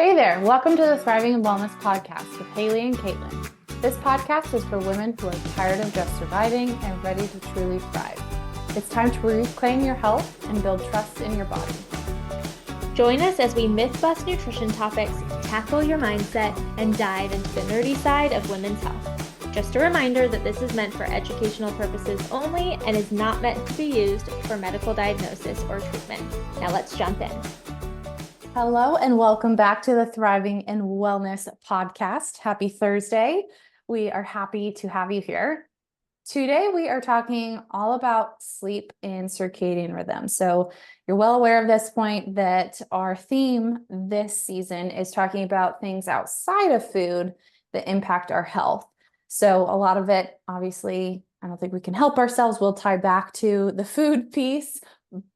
Hey there, welcome to the Thriving in Wellness podcast with Haley and Caitlin. This podcast is for women who are tired of just surviving and ready to truly thrive. It's time to reclaim your health and build trust in your body. Join us as we mythbust nutrition topics, tackle your mindset, and dive into the nerdy side of women's health. Just a reminder that this is meant for educational purposes only and is not meant to be used for medical diagnosis or treatment. Now let's jump in. Hello and welcome back to the Thriving in Wellness podcast. Happy Thursday. We are happy to have you here. Today we are talking all about sleep and circadian rhythm. So you're well aware of this point that our theme this season is talking about things outside of food that impact our health. So a lot of it, obviously, I don't think we can help ourselves. We'll tie back to the food piece.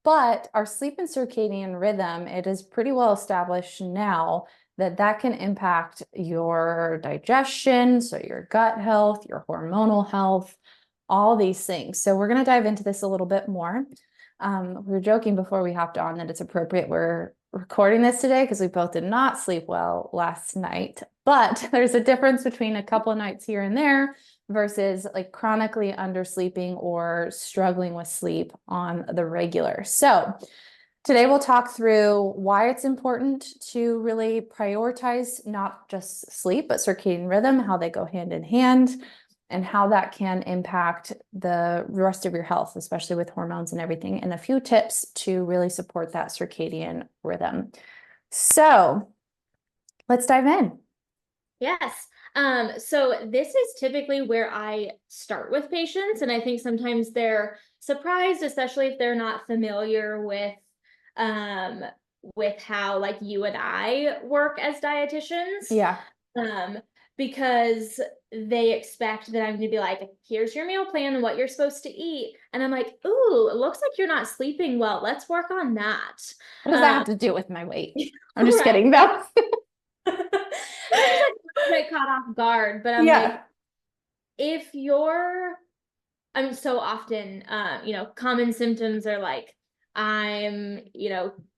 But our sleep and circadian rhythm, it is pretty well established now that can impact your digestion, so your gut health, your hormonal health, all these things. So we're going to dive into this a little bit more. We were joking before we hopped on that it's appropriate we're recording this today because we both did not sleep well last night. But there's a difference between a couple of nights here and there versus like chronically undersleeping or struggling with sleep on the regular. So today we'll talk through why it's important to really prioritize not just sleep, but circadian rhythm, how they go hand in hand, and how that can impact the rest of your health, especially with hormones and everything, and a few tips to really support that circadian rhythm. So let's dive in. Yes. So this is typically where I start with patients, and I think sometimes they're surprised, especially if they're not familiar with how like you and I work as dietitians. Yeah. Because they expect that I'm going to be like, here's your meal plan and what you're supposed to eat. And I'm like, ooh, it looks like you're not sleeping well. Let's work on that. What does that have to do with my weight? I'm just kidding though. I just like caught off guard, but I'm like, if you're, I'm so often, common symptoms are like, I'm,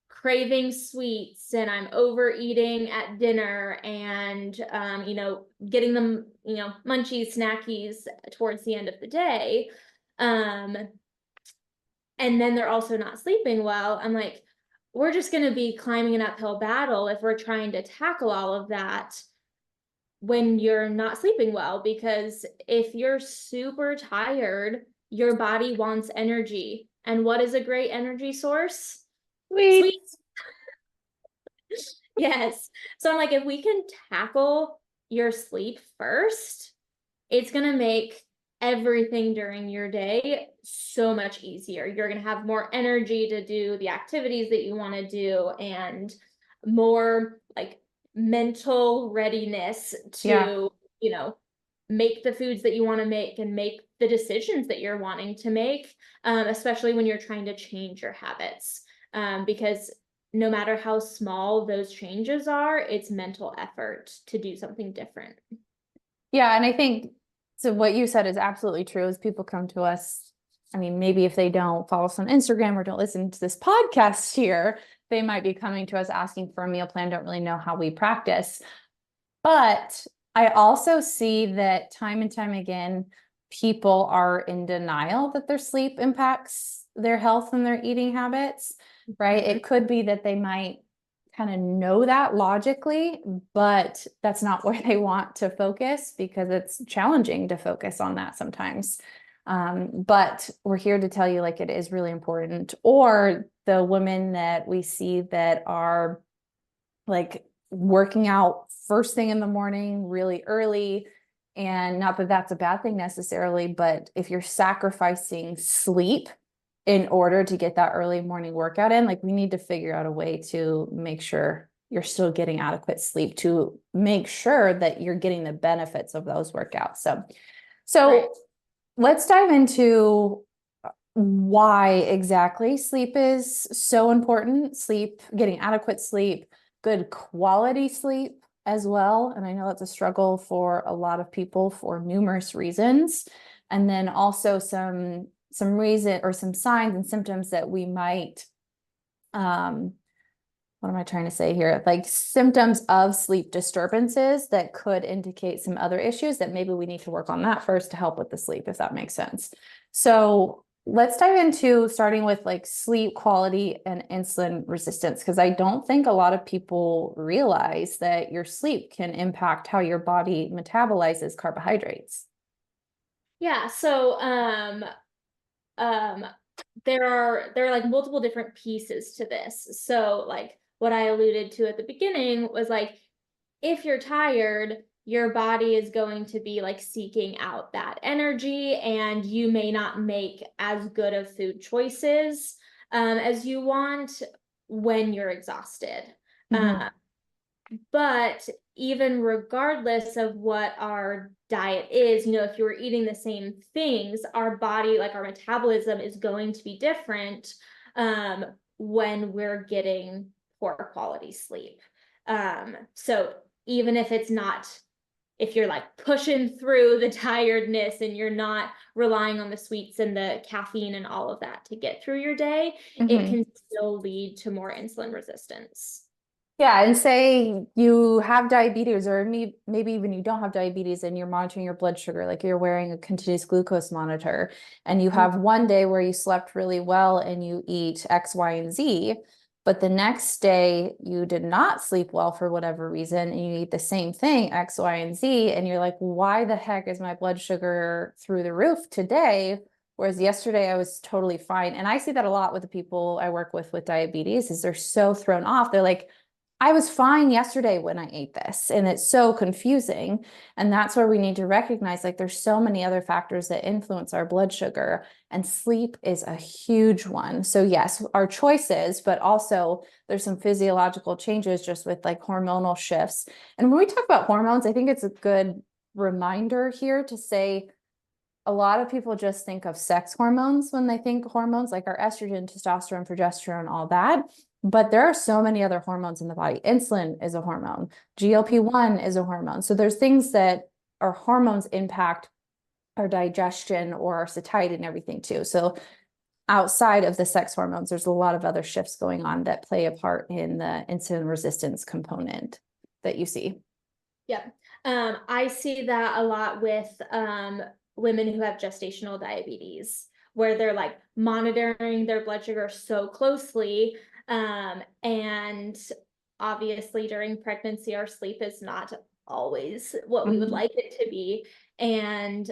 craving sweets and I'm overeating at dinner and, getting them, munchies, snackies towards the end of the day. And then they're also not sleeping well. I'm like, we're just going to be climbing an uphill battle if we're trying to tackle all of that when you're not sleeping well, because if you're super tired, your body wants energy. And what is a great energy source? Sweets. Yes. So I'm like, if we can tackle your sleep first, it's going to make everything during your day so much easier. You're going to have more energy to do the activities that you want to do and more like mental readiness to, make the foods that you want to make and make the decisions that you're wanting to make, especially when you're trying to change your habits. Because no matter how small those changes are, it's mental effort to do something different. Yeah. And I think, so what you said is absolutely true. As people come to us, I mean, maybe if they don't follow us on Instagram or don't listen to this podcast here, they might be coming to us asking for a meal plan, don't really know how we practice. But I also see that time and time again, people are in denial that their sleep impacts their health and their eating habits, right? It could be that they might kind of know that logically, but that's not where they want to focus because it's challenging to focus on that sometimes. But we're here to tell you like it is really important. Or the women that we see that are like working out first thing in the morning, really early, and not that that's a bad thing necessarily, but if you're sacrificing sleep in order to get that early morning workout in, like we need to figure out a way to make sure you're still getting adequate sleep to make sure that you're getting the benefits of those workouts. So right. Let's dive into why exactly sleep is so important. Sleep, getting adequate sleep, good quality sleep as well. And I know that's a struggle for a lot of people for numerous reasons. And then also some reason or some signs and symptoms that we might what am I trying to say here? Like symptoms of sleep disturbances that could indicate some other issues that maybe we need to work on that first to help with the sleep, if that makes sense. So let's dive into starting with like sleep quality and insulin resistance, because I don't think a lot of people realize that your sleep can impact how your body metabolizes carbohydrates. Yeah, so um there are like multiple different pieces to this. So like what I alluded to at the beginning was like if you're tired, your body is going to be like seeking out that energy, and you may not make as good of food choices as you want when you're exhausted. Mhm. But even regardless of what our diet is, if you were eating the same things, our body, like our metabolism, is going to be different when we're getting poor quality sleep. So even if it's not, if you're like pushing through the tiredness and you're not relying on the sweets and the caffeine and all of that to get through your day, it Mhm. can still lead to more insulin resistance. Yeah, and say you have diabetes, or maybe even you don't have diabetes and you're monitoring your blood sugar, like you're wearing a continuous glucose monitor, and you have one day where you slept really well and you eat X, Y, and Z, but the next day you did not sleep well for whatever reason, and you eat the same thing, X, Y, and Z, and you're like, why the heck is my blood sugar through the roof today? Whereas yesterday I was totally fine. And I see that a lot with the people I work with diabetes, is they're so thrown off. They're like, I was fine yesterday when I ate this, and it's so confusing. And that's where we need to recognize like there's so many other factors that influence our blood sugar, and sleep is a huge one. So yes, our choices, but also there's some physiological changes just with like hormonal shifts. And when we talk about hormones, I think it's a good reminder here to say a lot of people just think of sex hormones when they think hormones, like our estrogen, testosterone, progesterone, all that. But there are so many other hormones in the body. Insulin is a hormone. GLP-1 is a hormone. So there's things that our hormones impact our digestion or our satiety and everything too. So outside of the sex hormones, there's a lot of other shifts going on that play a part in the insulin resistance component that you see. Yep. I see that a lot with women who have gestational diabetes, where they're like monitoring their blood sugar so closely. And obviously during pregnancy, our sleep is not always what we would Mhm. like it to be. And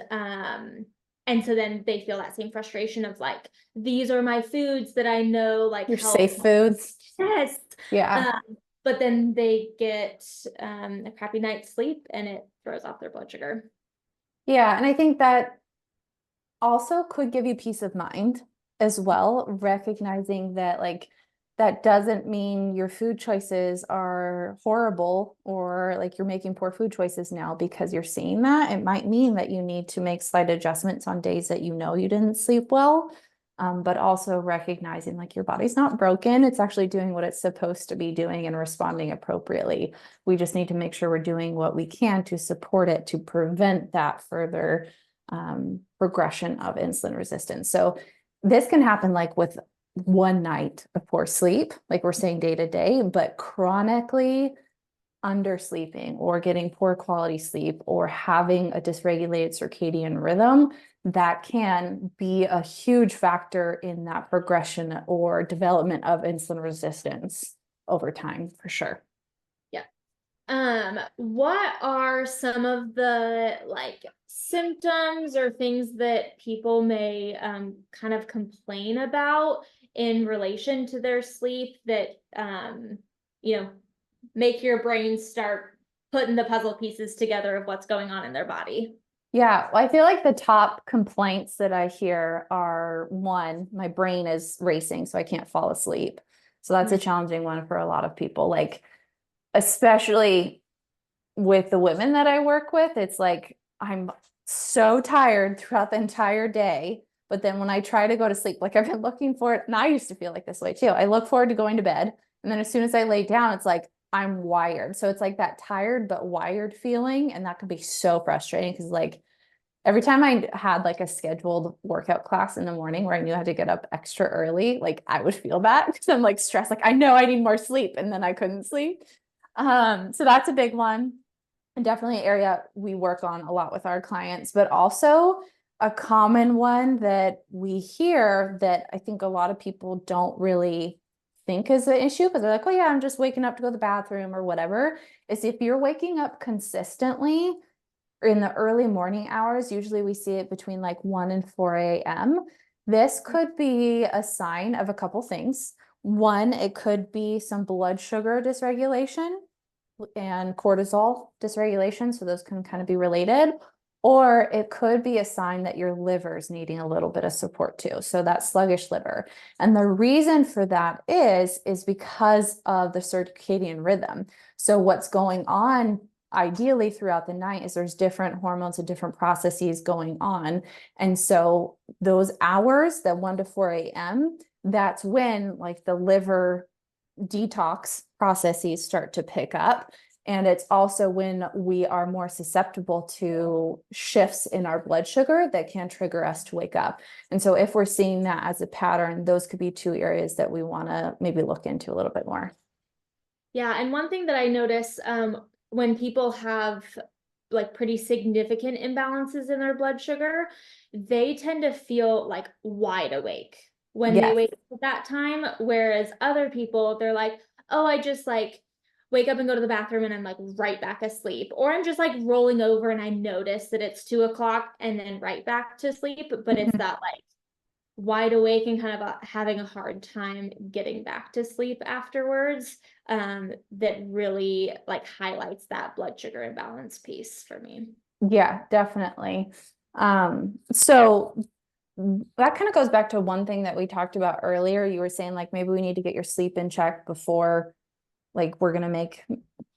so then they feel that same frustration of like, these are my foods that I know like Your help. safe foods. Yes. Yeah. But then they get a crappy night's sleep and it throws off their blood sugar. Yeah. And I think that also could give you peace of mind as well, recognizing that like that doesn't mean your food choices are horrible or like you're making poor food choices now because you're seeing that. It might mean that you need to make slight adjustments on days that you know you didn't sleep well. But also recognizing like your body's not broken. It's actually doing what it's supposed to be doing and responding appropriately. We just need to make sure we're doing what we can to support it to prevent that further progression of insulin resistance. So this can happen like with one night of poor sleep, like we're saying day to day, but chronically undersleeping or getting poor quality sleep or having a dysregulated circadian rhythm, that can be a huge factor in that progression or development of insulin resistance over time, for sure. Yeah. What are some of the like symptoms or things that people may kind of complain about in relation to their sleep that you know make your brain start putting the puzzle pieces together of what's going on in their body? Yeah, well, I feel like the top complaints that I hear are one, my brain is racing, so I can't fall asleep. So that's a challenging one for a lot of people. Like, especially with the women that I work with, it's like I'm so tired throughout the entire day. But then when I try to go to sleep, like I've been looking for it, and I used to feel like this way too. I look forward to going to bed. And then as soon as I lay down, it's like I'm wired. So it's like that tired but wired feeling. And that could be so frustrating because like every time I had like a scheduled workout class in the morning where I knew I had to get up extra early, like I would feel bad because I'm like stressed, like I know I need more sleep and then I couldn't sleep. So that's a big one. And definitely an area we work on a lot with our clients, but also a common one that we hear that I think a lot of people don't really think is an issue because they're like, oh yeah, I'm just waking up to go to the bathroom or whatever, is if you're waking up consistently in the early morning hours, usually we see it between like 1 and 4 a.m. This could be a sign of a couple things. One, it could be some blood sugar dysregulation and cortisol dysregulation. So those can kind of be related. Or it could be a sign that your liver is needing a little bit of support too. So that sluggish liver. And the reason for that is because of the circadian rhythm. So what's going on ideally throughout the night is there's different hormones and different processes going on. And so those hours, that 1 to 4 a.m., that's when like the liver detox processes start to pick up. And it's also when we are more susceptible to shifts in our blood sugar that can trigger us to wake up. And so if we're seeing that as a pattern, those could be 2 areas that we want to maybe look into a little bit more. Yeah, and one thing that I notice when people have like pretty significant imbalances in their blood sugar, they tend to feel like wide awake when they Yes. wake up at that time, whereas other people, they're like, oh, I just like wake up and go to the bathroom and I'm like right back asleep, or I'm just like rolling over and I notice that it's 2 o'clock and then right back to sleep, but it's that like wide awake and kind of having a hard time getting back to sleep afterwards, that really like highlights that blood sugar imbalance piece for me. Yeah, definitely. So that kind of goes back to one thing that we talked about earlier. You were saying like maybe we need to get your sleep in check before like we're going to make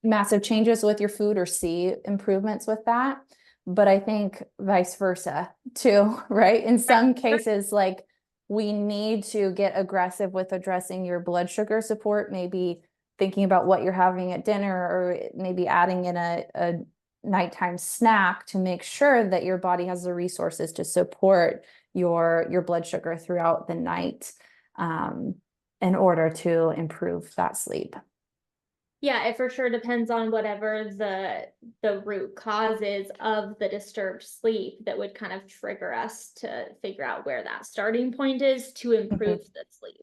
massive changes with your food or see improvements with that. But I think vice versa too, right? In some cases, like we need to get aggressive with addressing your blood sugar support, maybe thinking about what you're having at dinner, or maybe adding in a nighttime snack to make sure that your body has the resources to support your blood sugar throughout the night, in order to improve that sleep. Yeah, it for sure depends on whatever the root cause is of the disturbed sleep that would kind of trigger us to figure out where that starting point is to improve the sleep.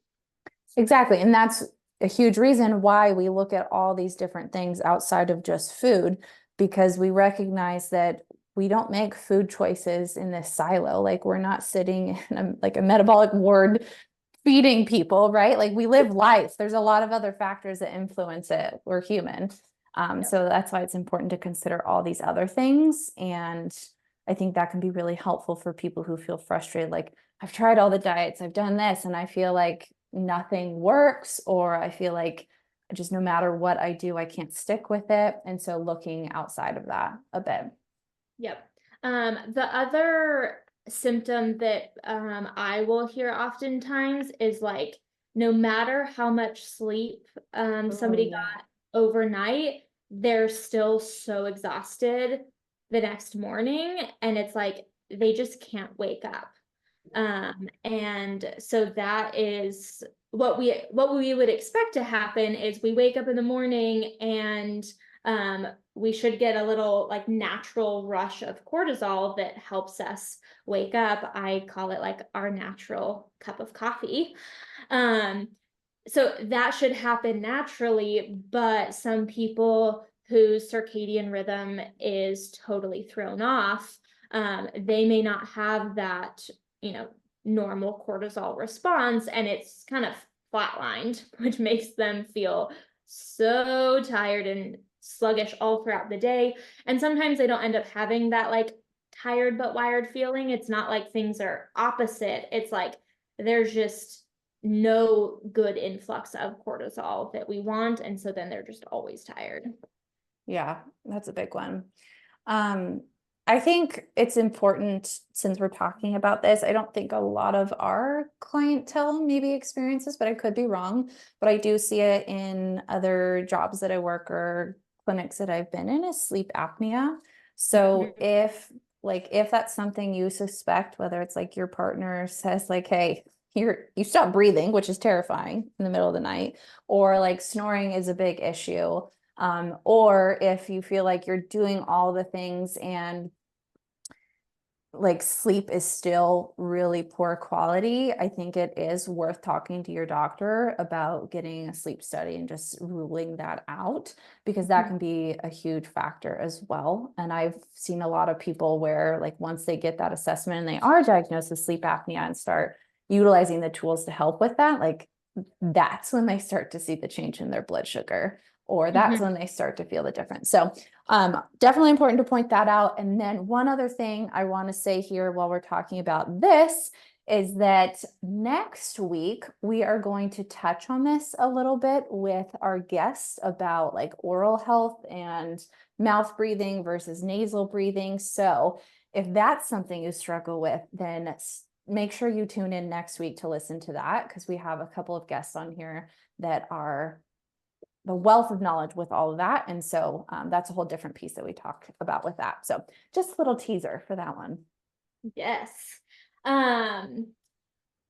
Exactly. And that's a huge reason why we look at all these different things outside of just food, because we recognize that we don't make food choices in this silo. Like we're not sitting in like a metabolic ward feeding people, right? Like we live life. There's a lot of other factors that influence it. We're human. So that's why it's important to consider all these other things. And I think that can be really helpful for people who feel frustrated. Like I've tried all the diets, I've done this, and I feel like nothing works, or I feel like just no matter what I do, I can't stick with it. And so looking outside of that a bit. Yep. The other symptom that I will hear oftentimes is like no matter how much sleep Oh, somebody yeah. got overnight, they're still so exhausted the next morning, and it's like they just can't wake up. And so that is what we would expect to happen is we wake up in the morning and we should get a little like natural rush of cortisol that helps us wake up. I call it like our natural cup of coffee. Um, so that should happen naturally, but some people whose circadian rhythm is totally thrown off, they may not have that, normal cortisol response, and it's kind of flatlined, which makes them feel so tired and sluggish all throughout the day. And sometimes they don't end up having that like tired but wired feeling. It's not like things are opposite. It's like there's just no good influx of cortisol that we want. And so then they're just always tired. Yeah, that's a big one. Um, I think it's important, since we're talking about this, I don't think a lot of our clientele maybe experiences, but I could be wrong. But I do see it in other jobs that I work or clinics that I've been in, is sleep apnea. So Mhm. if like if that's something you suspect, whether it's like your partner says like, hey, you stop breathing, which is terrifying in the middle of the night, or like snoring is a big issue. Or if you feel like you're doing all the things and like sleep is still really poor quality, I think it is worth talking to your doctor about getting a sleep study and just ruling that out, because that can be a huge factor as well. And I've seen a lot of people where like once they get that assessment and they are diagnosed with sleep apnea and start utilizing the tools to help with that, like that's when they start to see the change in their blood sugar, or that's when they start to feel the difference. So definitely important to point that out. And then one other thing I want to say here while we're talking about this is that next week we are going to touch on this a little bit with our guests about like oral health and mouth breathing versus nasal breathing. So if that's something you struggle with, then make sure you tune in next week to listen to that, because we have a couple of guests on here that are the wealth of knowledge with all of that. And so that's a whole different piece that we talked about with that. So just a little teaser for that one. Yes.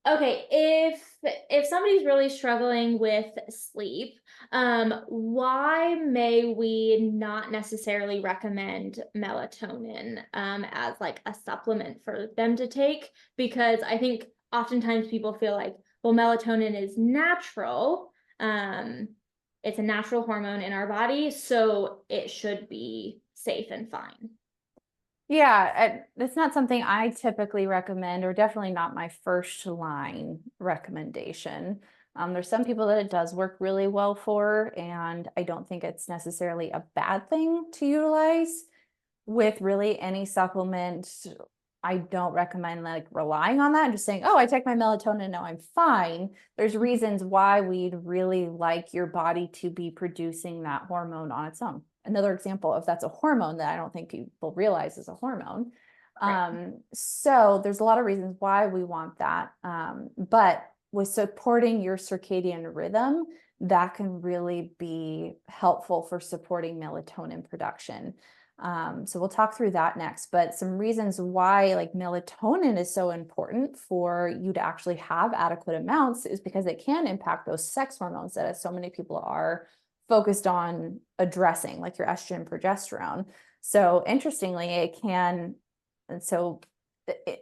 Okay, if somebody's really struggling with sleep, why may we not necessarily recommend melatonin as like a supplement for them to take? Because I think oftentimes people feel like, well, melatonin is natural. It's a natural hormone in our body, so it should be safe and fine. Yeah, it's not something I typically recommend, or definitely not my first line recommendation. There's some people that it does work really well for, and I don't think it's necessarily a bad thing to utilize with really any supplement. I don't recommend like relying on that and just saying, oh, I take my melatonin, now I'm fine. There's reasons why we'd really like your body to be producing that hormone on its own. Another example of that's a hormone that I don't think people realize is a hormone. Right. So there's a lot of reasons why we want that. But with supporting your circadian rhythm, that can really be helpful for supporting melatonin production. So we'll talk through that next, but some reasons why like melatonin is so important for you to actually have adequate amounts is because it can impact those sex hormones that so many people are focused on addressing, like your estrogen, progesterone. So interestingly, it can, and so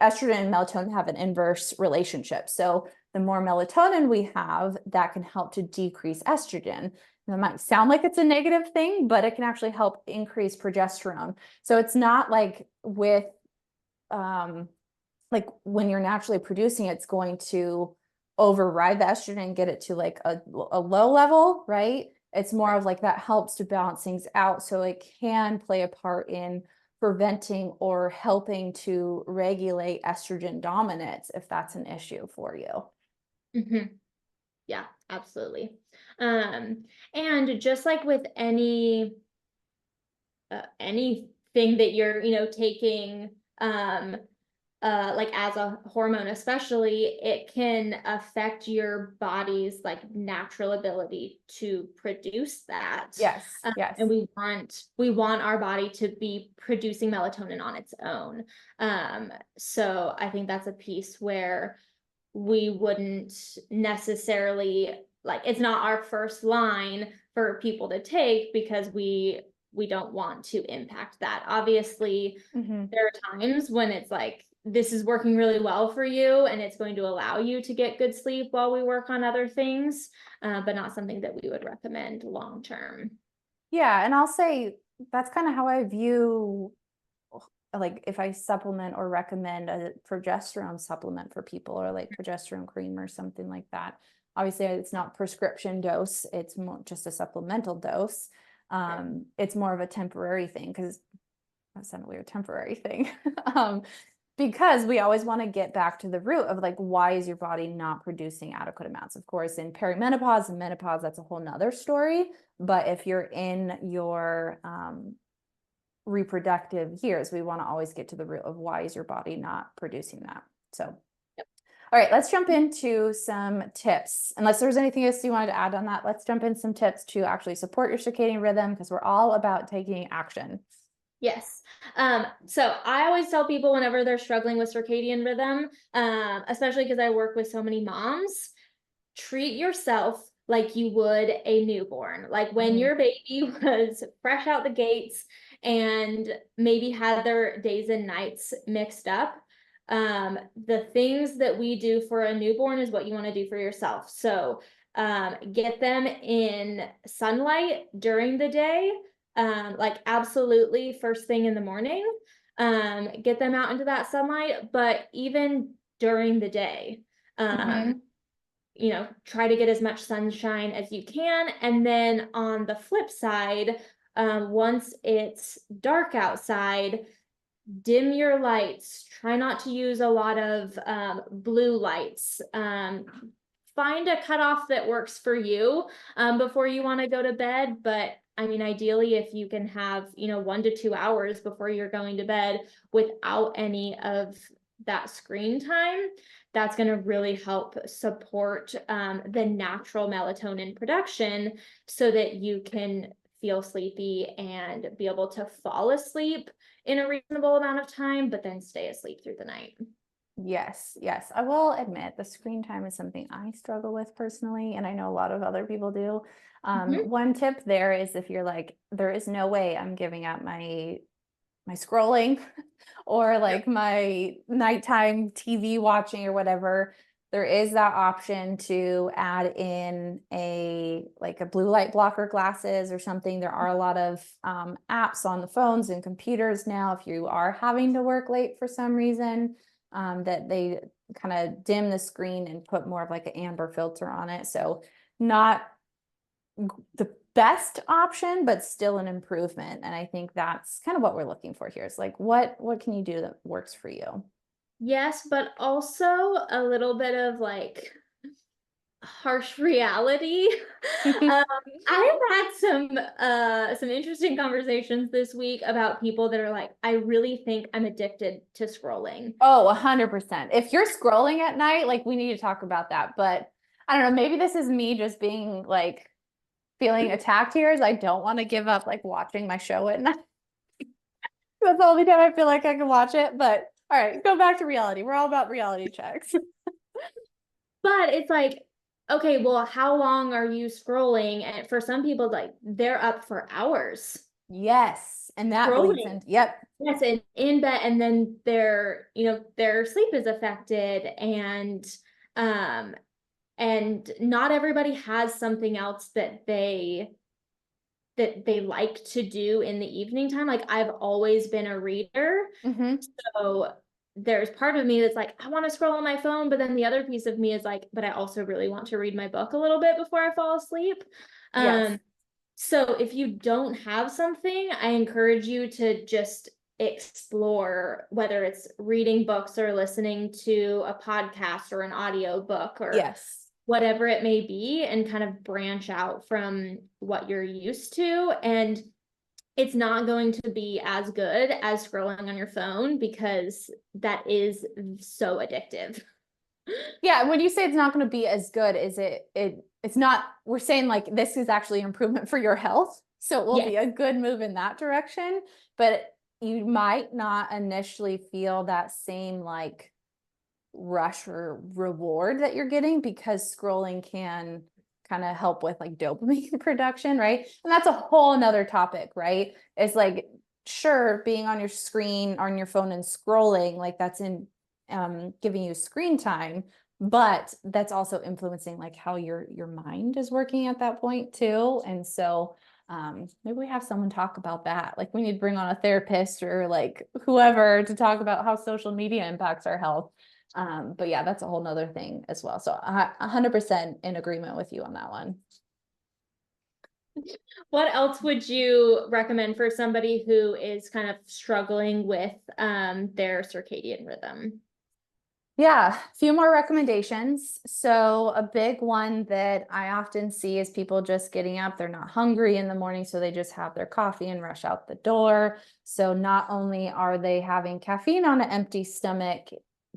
estrogen and melatonin have an inverse relationship. So the more melatonin we have, that can help to decrease estrogen. That might sound like it's a negative thing, but it can actually help increase progesterone. So it's not like with, like when you're naturally producing, it's going to override the estrogen and get it to like a low level, right? It's more of like that helps to balance things out. So it can play a part in preventing or helping to regulate estrogen dominance if that's an issue for you. Yeah, absolutely. And just like with anything that you're, taking, like as a hormone, especially, it can affect your body's like natural ability to produce that. Yes, yes. And we want our body to be producing melatonin on its own. So I think that's a piece where we wouldn't necessarily, like, it's not our first line for people to take, because we don't want to impact that. Obviously, there are times when it's like, this is working really well for you and it's going to allow you to get good sleep while we work on other things, but not something that we would recommend long term. Yeah, and I'll say that's kind of how I view, like if I supplement or recommend a progesterone supplement for people, or like progesterone cream or something like that. Obviously, it's not prescription dose, it's more just a supplemental dose. It's more of a temporary thing, because that's not a weird temporary thing. Because we always want to get back to the root of like, why is your body not producing adequate amounts? Of course, in perimenopause and menopause, that's a whole nother story. But if you're in your reproductive years, we want to always get to the root of why is your body not producing that. So, all right, let's jump into some tips. Unless there's anything else you wanted to add on that, let's jump in some tips to actually support your circadian rhythm, because we're all about taking action. Yes. So I always tell people whenever they're struggling with circadian rhythm, especially because I work with so many moms, treat yourself like you would a newborn. Like when Mhm. your baby was fresh out the gates and maybe had their days and nights mixed up. The things that we do for a newborn is what you want to do for yourself. So get them in sunlight during the day, like absolutely first thing in the morning. Get them out into that sunlight, but even during the day. Um, Mhm. Try to get as much sunshine as you can. And then on the flip side, once it's dark outside, dim your lights. Try not to use a lot of blue lights. Find a cutoff that works for you before you want to go to bed. But I mean, ideally, if you can have, 1 to 2 hours before you're going to bed without any of that screen time, that's going to really help support the natural melatonin production so that you can feel sleepy and be able to fall asleep in a reasonable amount of time, but then stay asleep through the night. Yes, yes. I will admit the screen time is something I struggle with personally, and I know a lot of other people do. Mhm. One tip there is if you're like, there is no way I'm giving up my scrolling or Yep. like my nighttime TV watching or whatever, there is that option to add in a like a blue light blocker glasses or something. There are a lot of apps on the phones and computers now if you are having to work late for some reason, that they kind of dim the screen and put more of like an amber filter on it. So not the best option, but still an improvement. And I think that's kind of what we're looking for here. Is like, what can you do that works for you? Yes, but also a little bit of like harsh reality. Um, I've had some interesting conversations this week about people that are like, I really think I'm addicted to scrolling. Oh, 100%. If you're scrolling at night, like we need to talk about that. But I don't know, maybe this is me just being like feeling attacked here, is I don't want to give up like watching my show at night. That's the only time I feel like I can watch it. But all right, go back to reality. We're all about reality checks. But it's like, okay, well, how long are you scrolling? And for some people, like they're up for hours Yes. And that bleeds scrolling. into, yep. Yes, and in bed, and then their sleep is affected, um, and not everybody has something else that they like to do in the evening time. Like I've always been a reader, Hmm. so there's part of me that's like, I want to scroll on my phone, but then the other piece of me is like, but I also really want to read my book a little bit before I fall asleep. Yes. Um, so if you don't have something, I encourage you to just explore whether it's reading books or listening to a podcast or an audio book or Yes. whatever it may be, and kind of branch out from what you're used to. And it's not going to be as good as scrolling on your phone because that is so addictive. Yeah, when you say it's not going to be as good, is it's not, we're saying like this is actually improvement for your health. So it will Yes. be a good move in that direction, but you might not initially feel that same like rush or reward that you're getting because scrolling can kind of help with like dopamine production, right? And that's a whole nother topic, right? It's like, sure, being on your screen, on your phone and scrolling, like that's in giving you screen time, but that's also influencing like how your mind is working at that point too. And so maybe we have someone talk about that. Like we need to bring on a therapist or like whoever to talk about how social media impacts our health. But yeah, that's a whole nother thing as well. So 100% in agreement with you on that one. What else would you recommend for somebody who is kind of struggling with their circadian rhythm? Yeah, a few more recommendations. So a big one that I often see is people just getting up, they're not hungry in the morning, so they just have their coffee and rush out the door. So not only are they having caffeine on an empty stomach,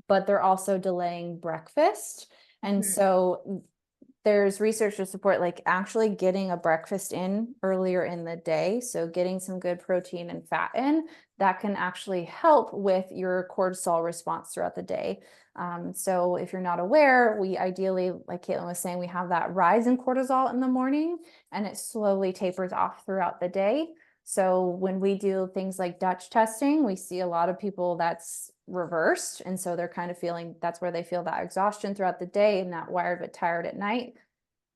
but they're also delaying breakfast. And Mhm. so there's research to support like actually getting a breakfast in earlier in the day. So getting some good protein and fat in, that can actually help with your cortisol response throughout the day. So if you're not aware, we ideally, like Caitlin was saying, we have that rise in cortisol in the morning and it slowly tapers off throughout the day. So when we do things like Dutch testing, we see a lot of people that's reversed. And so they're kind of feeling, that's where they feel that exhaustion throughout the day and that wired but tired at night,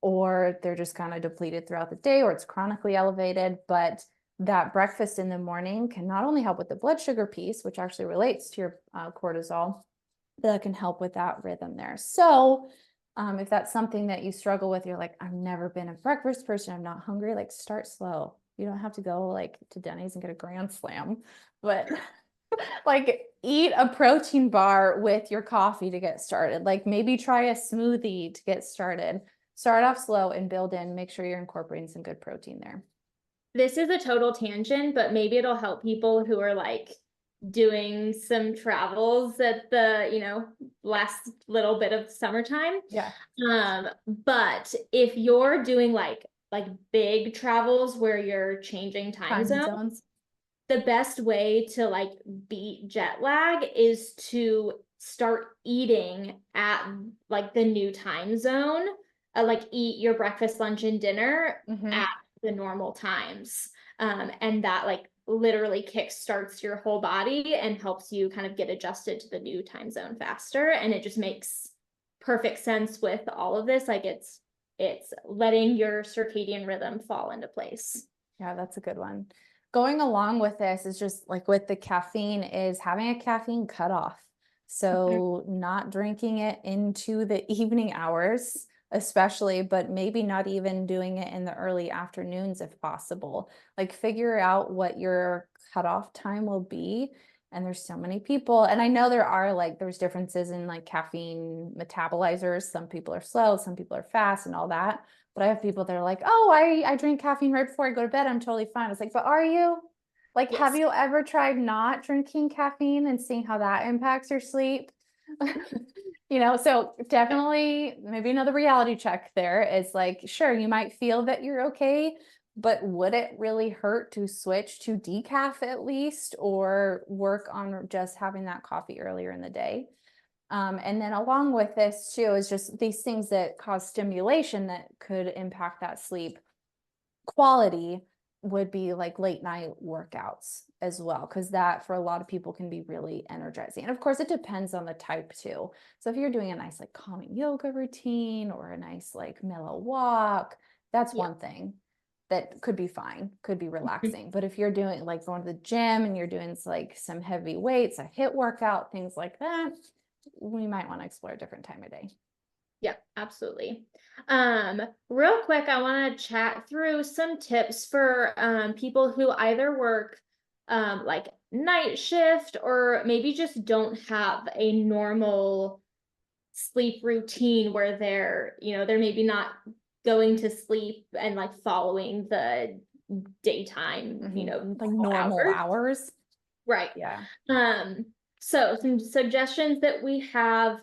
or they're just kind of depleted throughout the day, or it's chronically elevated. But that breakfast in the morning can not only help with the blood sugar piece, which actually relates to your cortisol, that can help with that rhythm there. So if that's something that you struggle with, you're like, I've never been a breakfast person, I'm not hungry, like start slow. You don't have to go like to Denny's and get a grand slam, but like eat a protein bar with your coffee to get started. Like maybe try a smoothie to get started. Start off slow and build in, make sure you're incorporating some good protein there. This is a total tangent, but maybe it'll help people who are like doing some travels at the, last little bit of summertime. Yeah. But if you're doing like big travels where you're changing time zones, the best way to like beat jet lag is to start eating at like the new time zone, like eat your breakfast, lunch, and dinner at the normal times. And that like literally kick starts your whole body and helps you kind of get adjusted to the new time zone faster. And it just makes perfect sense with all of this. Like it's letting your circadian rhythm fall into place. Yeah, that's a good one. Going along with this is just like with the caffeine is having a caffeine cutoff. So not drinking it into the evening hours, especially, but maybe not even doing it in the early afternoons if possible. Like figure out what your cutoff time will be. And there's so many people, and I know there are like, there's differences in like caffeine metabolizers. Some people are slow, some people are fast and all that. But I have people that are like, oh, I drink caffeine right before I go to bed, I'm totally fine. It's like, but are you? Like, have you ever tried not drinking caffeine and seeing how that impacts your sleep? So definitely maybe another reality check there is like, sure, you might feel that you're okay, but would it really hurt to switch to decaf at least, or work on just having that coffee earlier in the day? And then along with this too is just these things that cause stimulation that could impact that sleep quality would be like late night workouts as well, because that for a lot of people can be really energizing. And of course, it depends on the type too. So if you're doing a nice like calming yoga routine or a nice like mellow walk, that's one thing that could be fine, could be relaxing. But if you're doing like going to the gym and you're doing like some heavy weights, a HIIT workout, things like that, we might want to explore a different time of day. Yeah, absolutely. Real quick, I want to chat through some tips for people who either work like night shift or maybe just don't have a normal sleep routine where they're maybe not going to sleep and like following the daytime, like normal hours. Right. Yeah. So some suggestions that we have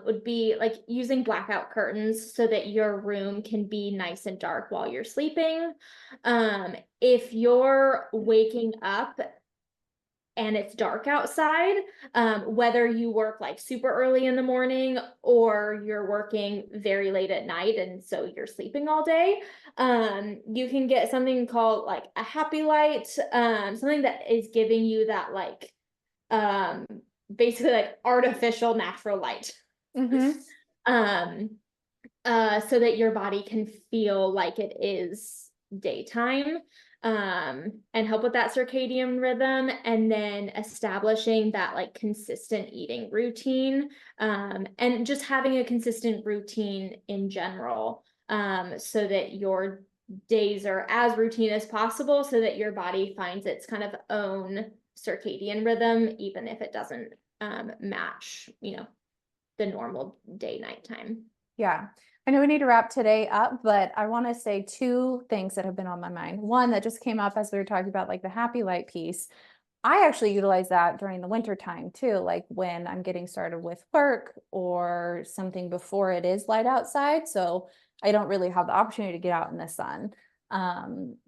would be like using blackout curtains so that your room can be nice and dark while you're sleeping. If you're waking up and it's dark outside, whether you work like super early in the morning or you're working very late at night and so you're sleeping all day, you can get something called like a happy light, something that is giving you that like basically like artificial natural light. So that your body can feel like it is daytime, and help with that circadian rhythm, and then establishing that like consistent eating routine, and just having a consistent routine in general, so that your days are as routine as possible so that your body finds its kind of own circadian rhythm, even if it doesn't match, the normal day night time. Yeah. I know we need to wrap today up, but I want to say two things that have been on my mind. One that just came up as we were talking about like the happy light piece. I actually utilize that during the winter time too, like when I'm getting started with work or something before it is light outside. So I don't really have the opportunity to get out in the sun.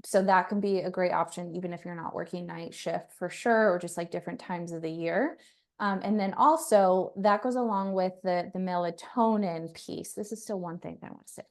So that can be a great option, even if you're not working night shift for sure, or just like different times of the year. And then also that goes along with the melatonin piece. This is still one thing that I want to say.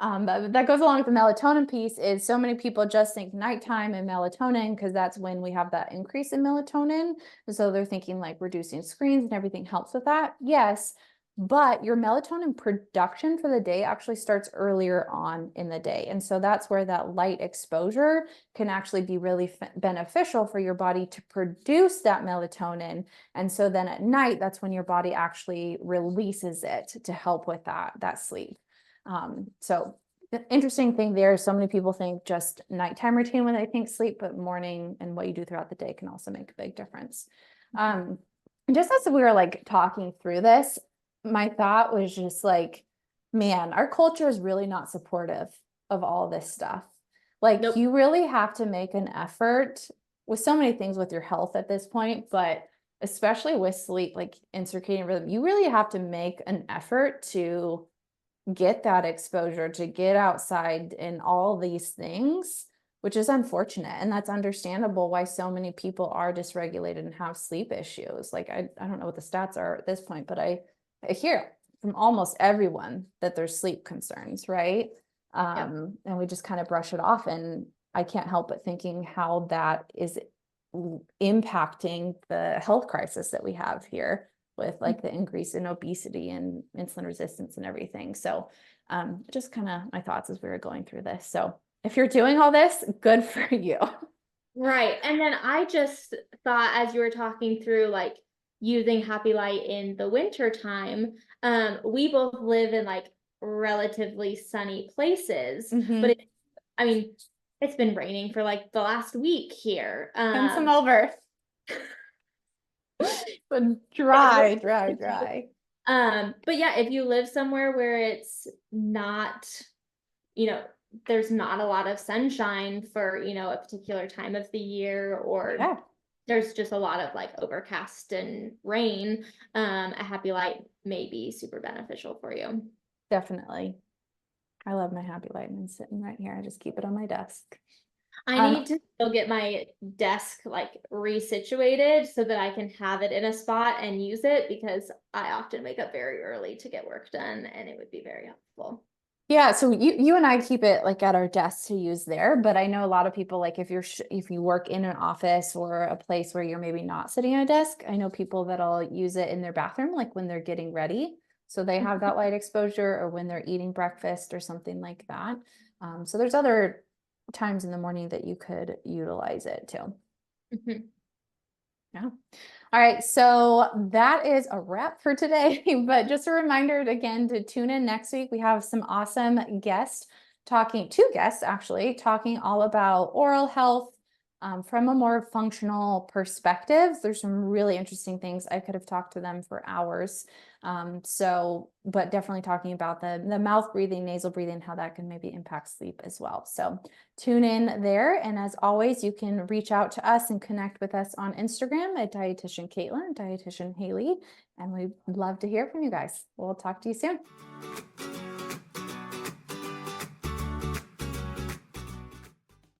But that goes along with the melatonin piece is so many people just think nighttime and melatonin because that's when we have that increase in melatonin. And so they're thinking like reducing screens and everything helps with that. Yes, but your melatonin production for the day actually starts earlier on in the day. And so that's where that light exposure can actually be really beneficial for your body to produce that melatonin. And so then at night, that's when your body actually releases it to help with that sleep. So the interesting thing there is so many people think just nighttime routine when they think sleep, but morning and what you do throughout the day can also make a big difference. Just as we were like talking through this, my thought was just like, man, our culture is really not supportive of all this stuff. Like Nope. you really have to make an effort with so many things with your health at this point, but especially with sleep, like in circadian rhythm, you really have to make an effort to get that exposure, to get outside and all these things, which is unfortunate. And that's understandable why so many people are dysregulated and have sleep issues. Like, I don't know what the stats are at this point, but I hear from almost everyone that there's sleep concerns, right? And we just kind of brush it off. And I can't help but thinking how that is impacting the health crisis that we have here with like the increase in obesity and insulin resistance and everything. So just kind of my thoughts as we were going through this. So if you're doing all this, good for you. Right. And then I just thought as you were talking through like using Happy Light in the winter time, we both live in like relatively sunny places, but I mean, it's been raining for like the last week here. Send some over. But dry. But yeah, if you live somewhere where it's not, there's not a lot of sunshine for, a particular time of the year, or there's just a lot of like overcast and rain, a Happy Light may be super beneficial for you. Definitely. I love my Happy Light and it's sitting right here. I just keep it on my desk. I need to still get my desk like resituated so that I can have it in a spot and use it, because I often wake up very early to get work done and it would be very helpful. Yeah, so you and I keep it like at our desk to use there, but I know a lot of people, like if you work in an office or a place where you're maybe not sitting at a desk, I know people that'll use it in their bathroom, like when they're getting ready, so they have that light exposure, or when they're eating breakfast or something like that. So there's other times in the morning that you could utilize it too. Yeah. All right. So that is a wrap for today. But just a reminder again to tune in next week. We have some awesome guests two guests actually, talking all about oral health from a more functional perspective. There's some really interesting things. I could have talked to them for hours. But definitely talking about the mouth breathing, nasal breathing, how that can maybe impact sleep as well. So tune in there. And as always, you can reach out to us and connect with us on Instagram at Dietitian Caitlin, Dietitian Haley, and we'd love to hear from you guys. We'll talk to you soon.